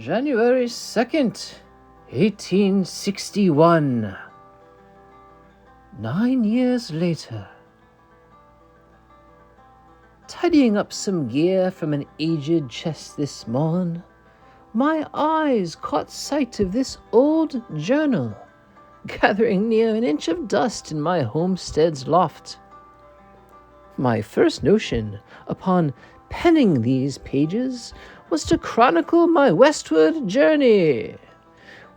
January 2nd, 1861. 9 years later. Tidying up some gear from an aged chest this morn, my eyes caught sight of this old journal, gathering near an inch of dust in my homestead's loft. My first notion, upon penning these pages, was to chronicle my westward journey,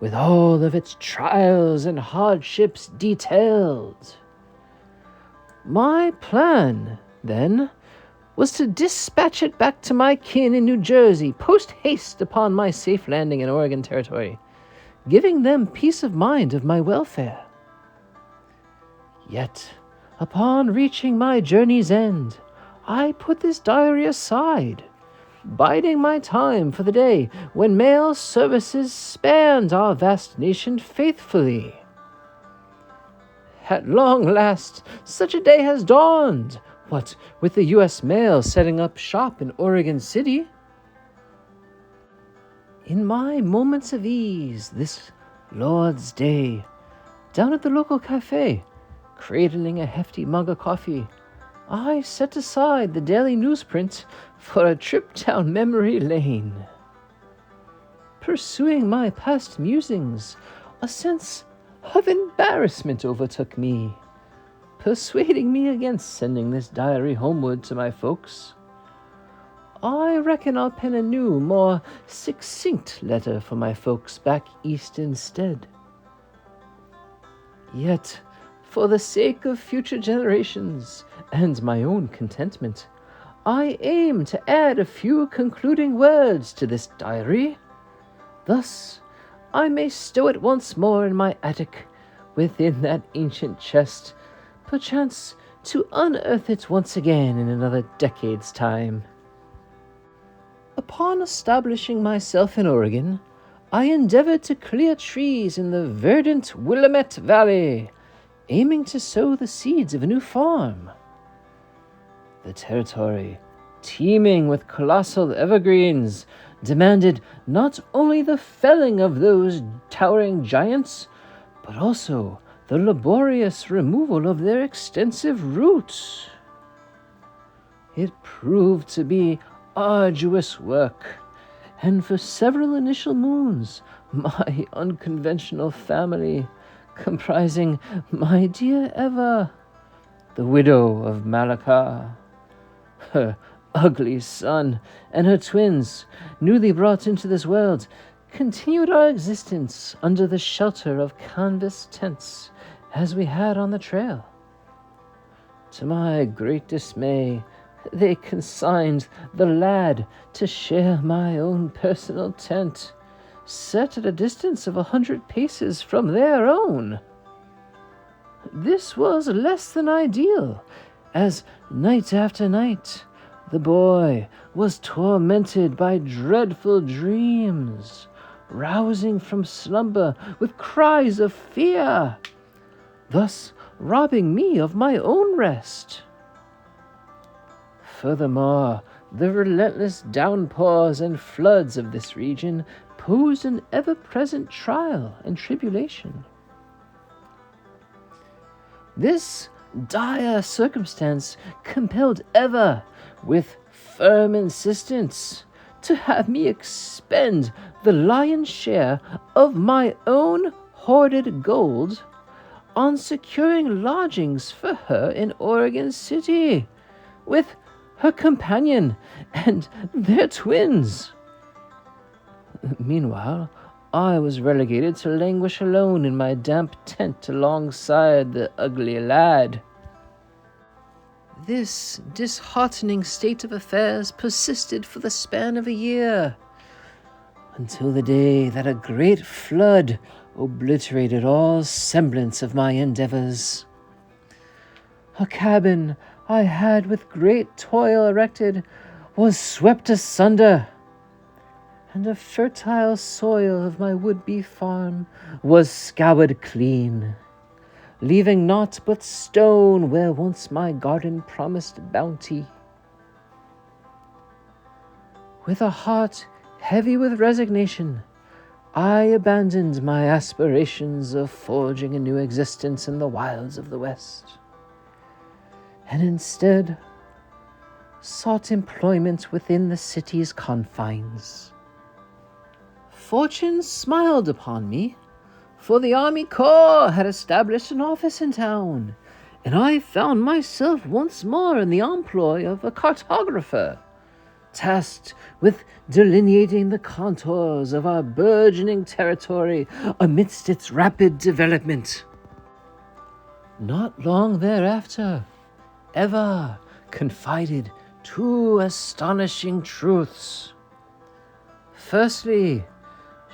with all of its trials and hardships detailed. My plan, then, was to dispatch it back to my kin in New Jersey post-haste upon my safe landing in Oregon Territory, giving them peace of mind of my welfare. Yet, upon reaching my journey's end, I put this diary aside, biding my time for the day when mail services spanned our vast nation faithfully. At long last, such a day has dawned, what with the U.S. mail setting up shop in Oregon City. In my moments of ease this Lord's Day, down at the local cafe, cradling a hefty mug of coffee, I set aside the daily newsprint for a trip down memory lane. Pursuing my past musings, a sense of embarrassment overtook me, persuading me against sending this diary homeward to my folks. I reckon I'll pen a new, more succinct letter for my folks back east instead. Yet, for the sake of future generations and my own contentment, I aim to add a few concluding words to this diary. Thus, I may stow it once more in my attic within that ancient chest, perchance to unearth it once again in another decade's time. Upon establishing myself in Oregon, I endeavored to clear trees in the verdant Willamette Valley, aiming to sow the seeds of a new farm. The territory, teeming with colossal evergreens, demanded not only the felling of those towering giants, but also the laborious removal of their extensive roots. It proved to be arduous work, and for several initial moons, my unconventional family, comprising my dear Eva, the widow of Malacca, her ugly son, and her twins, newly brought into this world, continued our existence under the shelter of canvas tents, as we had on the trail. To my great dismay, they consigned the lad to share my own personal tent, set at a distance of 100 paces from their own. This was less than ideal, as night after night the boy was tormented by dreadful dreams, rousing from slumber with cries of fear, thus robbing me of my own rest. Furthermore, the relentless downpours and floods of this region posed an ever-present trial and tribulation. This dire circumstance compelled Eva, with firm insistence, to have me expend the lion's share of my own hoarded gold on securing lodgings for her in Oregon City, with her companion and their twins. Meanwhile, I was relegated to languish alone in my damp tent alongside the ugly lad. This disheartening state of affairs persisted for the span of a year, until the day that a great flood obliterated all semblance of my endeavors. A cabin I had with great toil erected was swept asunder, and the fertile soil of my would-be farm was scoured clean, leaving naught but stone where once my garden promised bounty. With a heart Heavy with resignation, I abandoned my aspirations of forging a new existence in the wilds of the West, and instead sought employment within the city's confines. Fortune smiled upon me, for the Army Corps had established an office in town, and I found myself once more in the employ of a cartographer, tasked with delineating the contours of our burgeoning territory amidst its rapid development. Not long thereafter, Eva confided two astonishing truths. Firstly,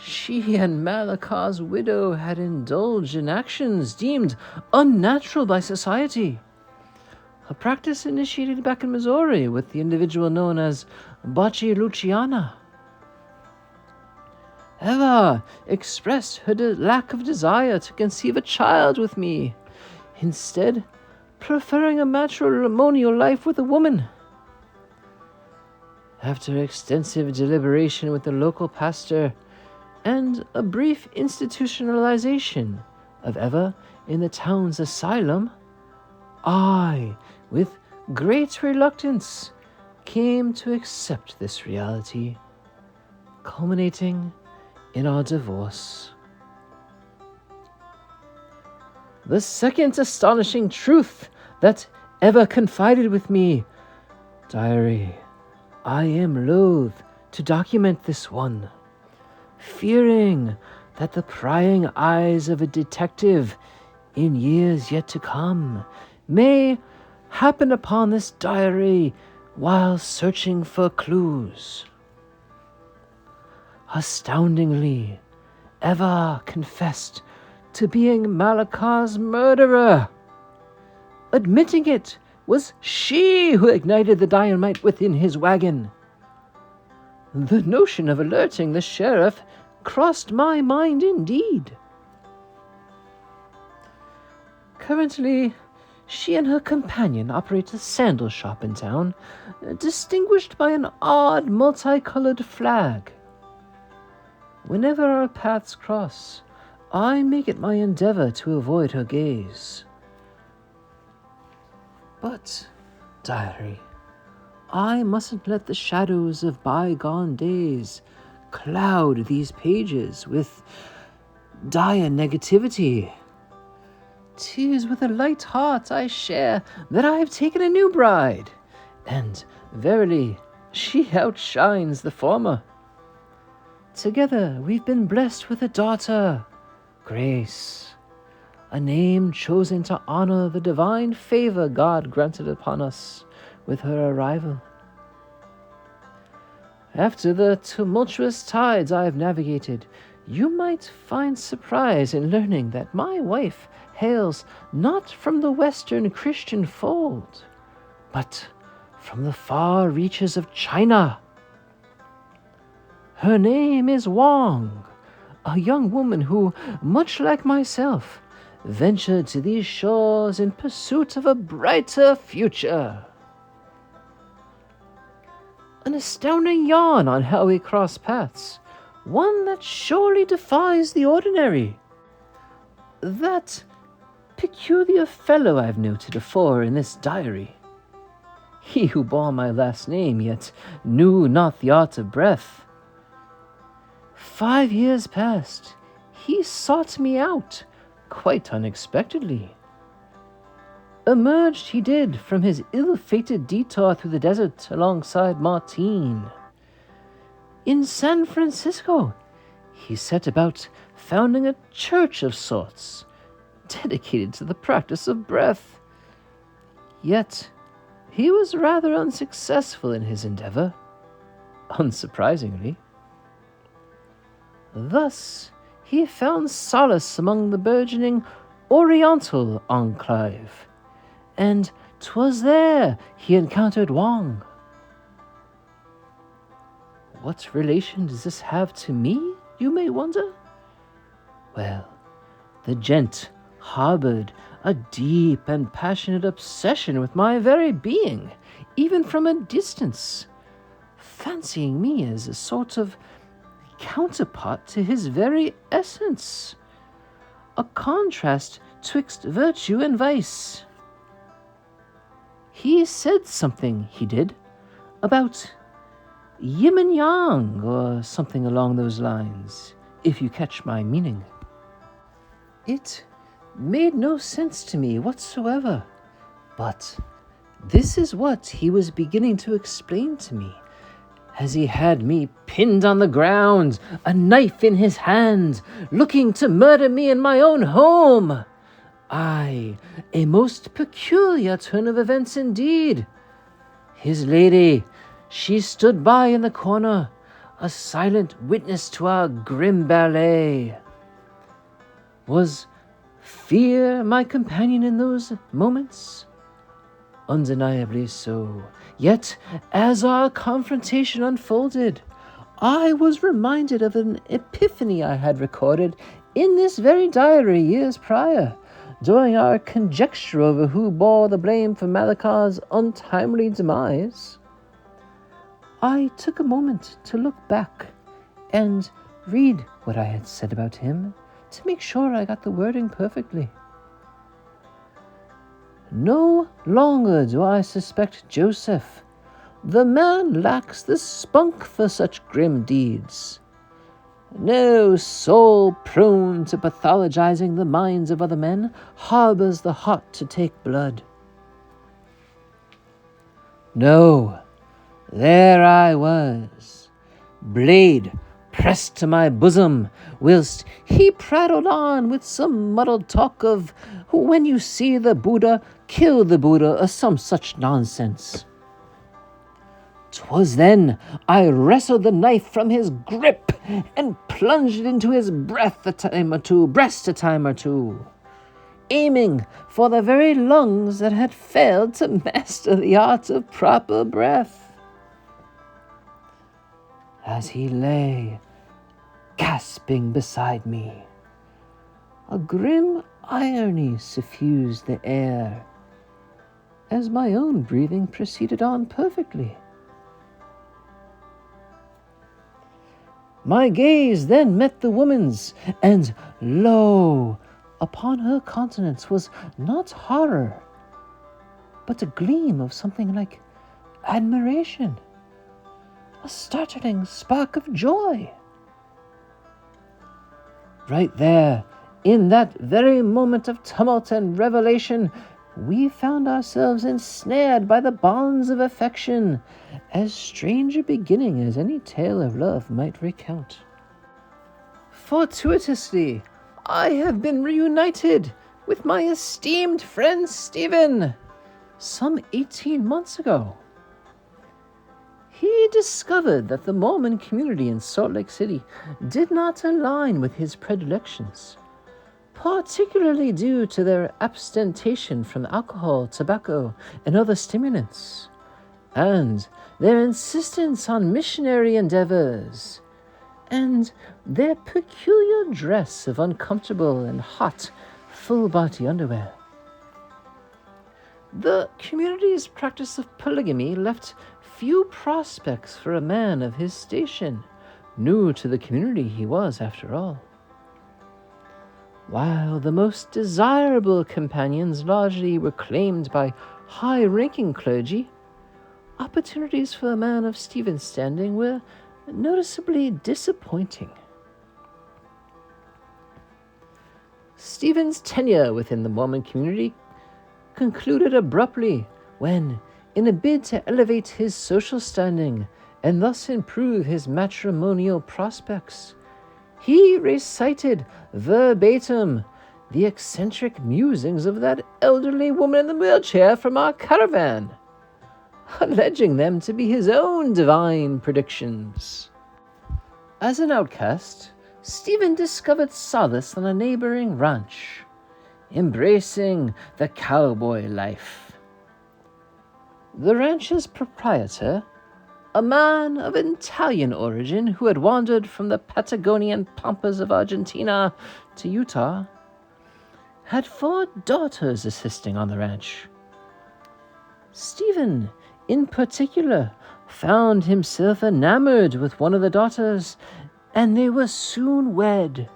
she and Malakar's widow had indulged in actions deemed unnatural by society, a practice initiated back in Missouri with the individual known as Bocce Luciana. Eva expressed her lack of desire to conceive a child with me, instead preferring a matrimonial life with a woman. After extensive deliberation with the local pastor and a brief institutionalization of Eva in the town's asylum, I, with great reluctance, came to accept this reality, culminating in our divorce. The second astonishing truth that Eva confided with me, diary, I am loath to document this one, fearing that the prying eyes of a detective in years yet to come may happen upon this diary while searching for clues. Astoundingly, Eva confessed to being Malakar's murderer. Admitting it was she who ignited the dynamite within his wagon. The notion of alerting the sheriff crossed my mind indeed. Currently, she and her companion operate a sandal shop in town, distinguished by an odd multicolored flag. Whenever our paths cross, I make it my endeavor to avoid her gaze. But, diary, I mustn't let the shadows of bygone days cloud these pages with dire negativity. 'Tis with a light heart I share that I have taken a new bride, and verily she outshines the former. Together we've been blessed with a daughter, Grace, a name chosen to honor the divine favor God granted upon us with her arrival. After the tumultuous tides I have navigated, you might find surprise in learning that my wife hails not from the Western Christian fold, but from the far reaches of China. Her name is Wang, a young woman who, much like myself, ventured to these shores in pursuit of a brighter future. An astounding yarn on how we cross paths, one that surely defies the ordinary. That peculiar fellow I've noted afore in this diary, he who bore my last name yet knew not the art of breath. 5 years past, he sought me out, quite unexpectedly. Emerged he did from his ill-fated detour through the desert alongside Martine. In San Francisco, he set about founding a church of sorts, dedicated to the practice of breath. Yet, he was rather unsuccessful in his endeavor, unsurprisingly. Thus, he found solace among the burgeoning Oriental enclave, and 'twas there he encountered Wang. What relation does this have to me, you may wonder? Well, the gent harbored a deep and passionate obsession with my very being, even from a distance, fancying me as a sort of counterpart to his very essence, a contrast twixt virtue and vice. He said something, he did, about yin and yang, or something along those lines, if you catch my meaning. It made no sense to me whatsoever, but this is what he was beginning to explain to me, as he had me pinned on the ground, a knife in his hand, looking to murder me in my own home. Aye, a most peculiar turn of events indeed. His lady, she stood by in the corner, a silent witness to our grim ballet. Was fear my companion in those moments? Undeniably so. Yet, as our confrontation unfolded, I was reminded of an epiphany I had recorded in this very diary years prior, during our conjecture over who bore the blame for Malakar's untimely demise. I took a moment to look back and read what I had said about him to make sure I got the wording perfectly. No longer do I suspect Joseph. The man lacks the spunk for such grim deeds. No soul prone to pathologizing the minds of other men harbors the heart to take blood. No, there I was, blade pressed to my bosom, whilst he prattled on with some muddled talk of when you see the Buddha, kill the Buddha, or some such nonsense. 'Twas then I wrestled the knife from his grip and plunged it into his breast a time or two, aiming for the very lungs that had failed to master the art of proper breath. As he lay gasping beside me, a grim irony suffused the air, as my own breathing proceeded on perfectly. My gaze then met the woman's, and lo, upon her countenance was not horror, but a gleam of something like admiration, a startling spark of joy. Right there, in that very moment of tumult and revelation, we found ourselves ensnared by the bonds of affection, as strange a beginning as any tale of love might recount. Fortuitously, I have been reunited with my esteemed friend Stephen, some 18 months ago. He discovered that the Mormon community in Salt Lake City did not align with his predilections, particularly due to their abstention from alcohol, tobacco, and other stimulants, and their insistence on missionary endeavors, and their peculiar dress of uncomfortable and hot, full-body underwear. The community's practice of polygamy left few prospects for a man of his station, new to the community he was, after all. While the most desirable companions largely were claimed by high-ranking clergy, opportunities for a man of Stephen's standing were noticeably disappointing. Stephen's tenure within the Mormon community concluded abruptly when, in a bid to elevate his social standing and thus improve his matrimonial prospects, he recited verbatim the eccentric musings of that elderly woman in the wheelchair from our caravan, alleging them to be his own divine predictions. As an outcast, Stephen discovered solace on a neighboring ranch, embracing the cowboy life. The ranch's proprietor, a man of Italian origin who had wandered from the Patagonian pampas of Argentina to Utah, had 4 daughters assisting on the ranch. Stephen, in particular, found himself enamored with one of the daughters and they were soon wed.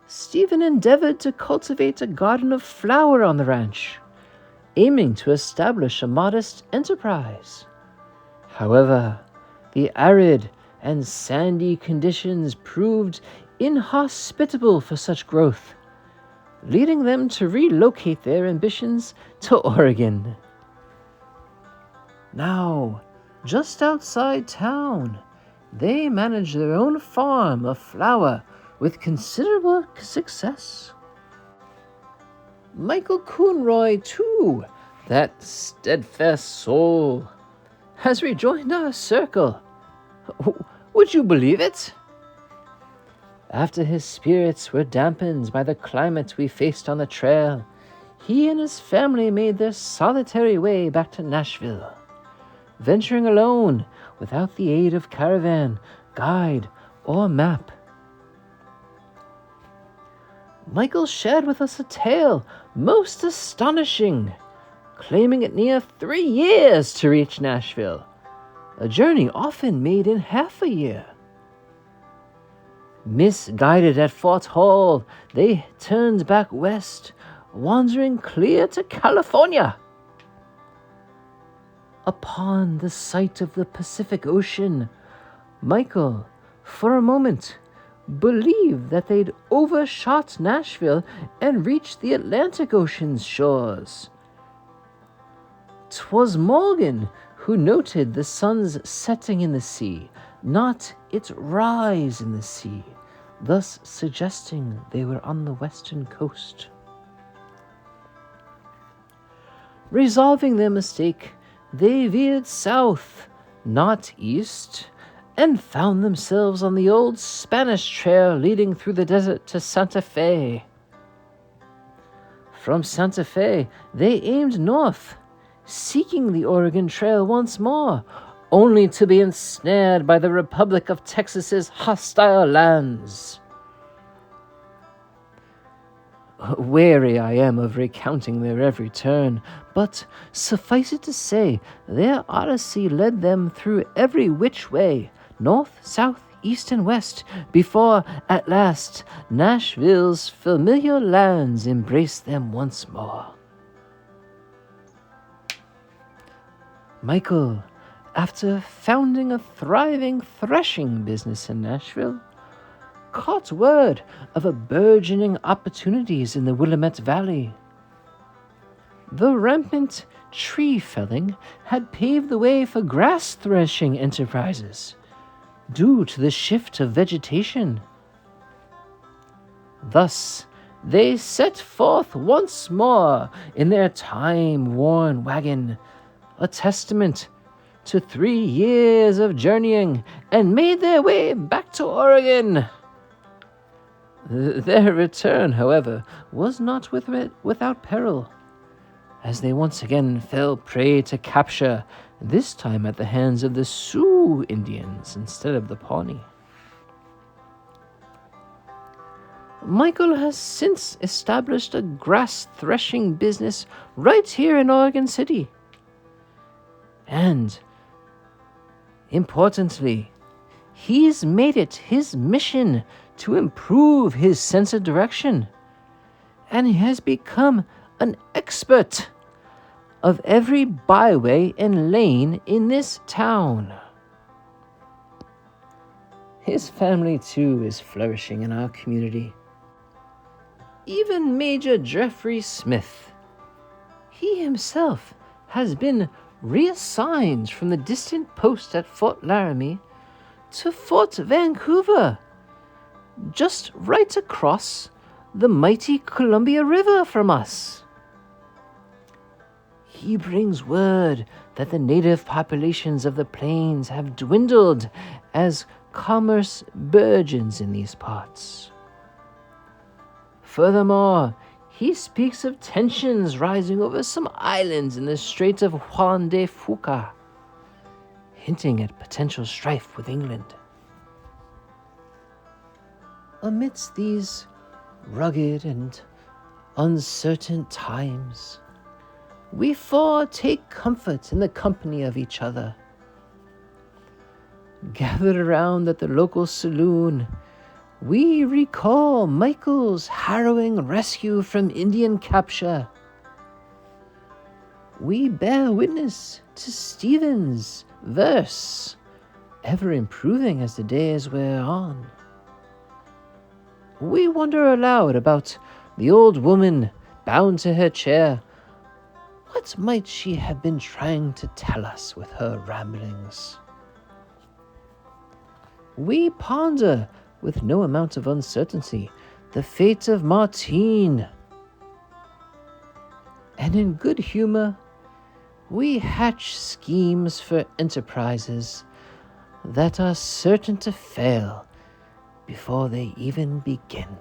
Stephen endeavored to cultivate a garden of flower on the ranch, aiming to establish a modest enterprise. However, the arid and sandy conditions proved inhospitable for such growth, leading them to relocate their ambitions to Oregon. Now, just outside town, they manage their own farm of flower with considerable success. Michael Coonroy, too, that steadfast soul, has rejoined our circle. Would you believe it? After his spirits were dampened by the climate we faced on the trail, he and his family made their solitary way back to Nashville, venturing alone without the aid of caravan, guide, or map. Michael shared with us a tale most astonishing, claiming it near 3 years to reach Nashville, a journey often made in half a year. Misguided at Fort Hall, they turned back west, wandering clear to California. Upon the sight of the Pacific Ocean, Michael, for a moment, believed that they'd overshot Nashville and reached the Atlantic Ocean's shores. 'Twas Morgan who noted the sun's setting in the sea, not its rise in the sea, thus suggesting they were on the western coast. Resolving their mistake, they veered south, not east, and found themselves on the old Spanish trail leading through the desert to Santa Fe. From Santa Fe, they aimed north, seeking the Oregon Trail once more, only to be ensnared by the Republic of Texas's hostile lands. Weary I am of recounting their every turn, but suffice it to say, their odyssey led them through every which way, north, south, east, and west, before, at last, Nashville's familiar lands embraced them once more. Michael, after founding a thriving threshing business in Nashville, caught word of a burgeoning opportunities in the Willamette Valley. The rampant tree felling had paved the way for grass threshing enterprises, due to the shift of vegetation. Thus, they set forth once more in their time-worn wagon, a testament to 3 years of journeying, and made their way back to Oregon. Their return, however, was not without peril, as they once again fell prey to capture, this time at the hands of the Sioux Indians instead of the Pawnee. Michael has since established a grass threshing business right here in Oregon City. And, importantly, he's made it his mission to improve his sense of direction, and he has become an expert of every byway and lane in this town. His family, too, is flourishing in our community. Even Major Jeffrey Smith, he himself has been reassigned from the distant post at Fort Laramie to Fort Vancouver, just right across the mighty Columbia River from us. He brings word that the native populations of the plains have dwindled as commerce burgeons in these parts. Furthermore, he speaks of tensions rising over some islands in the Strait of Juan de Fuca, hinting at potential strife with England. Amidst these rugged and uncertain times, we four take comfort in the company of each other. Gathered around at the local saloon, we recall Michael's harrowing rescue from Indian capture. We bear witness to Stephen's verse, ever improving as the days wear on. We wonder aloud about the old woman bound to her chair. What might she have been trying to tell us with her ramblings? We ponder, with no amount of uncertainty, the fate of Martine. And in good humor, we hatch schemes for enterprises that are certain to fail before they even begin.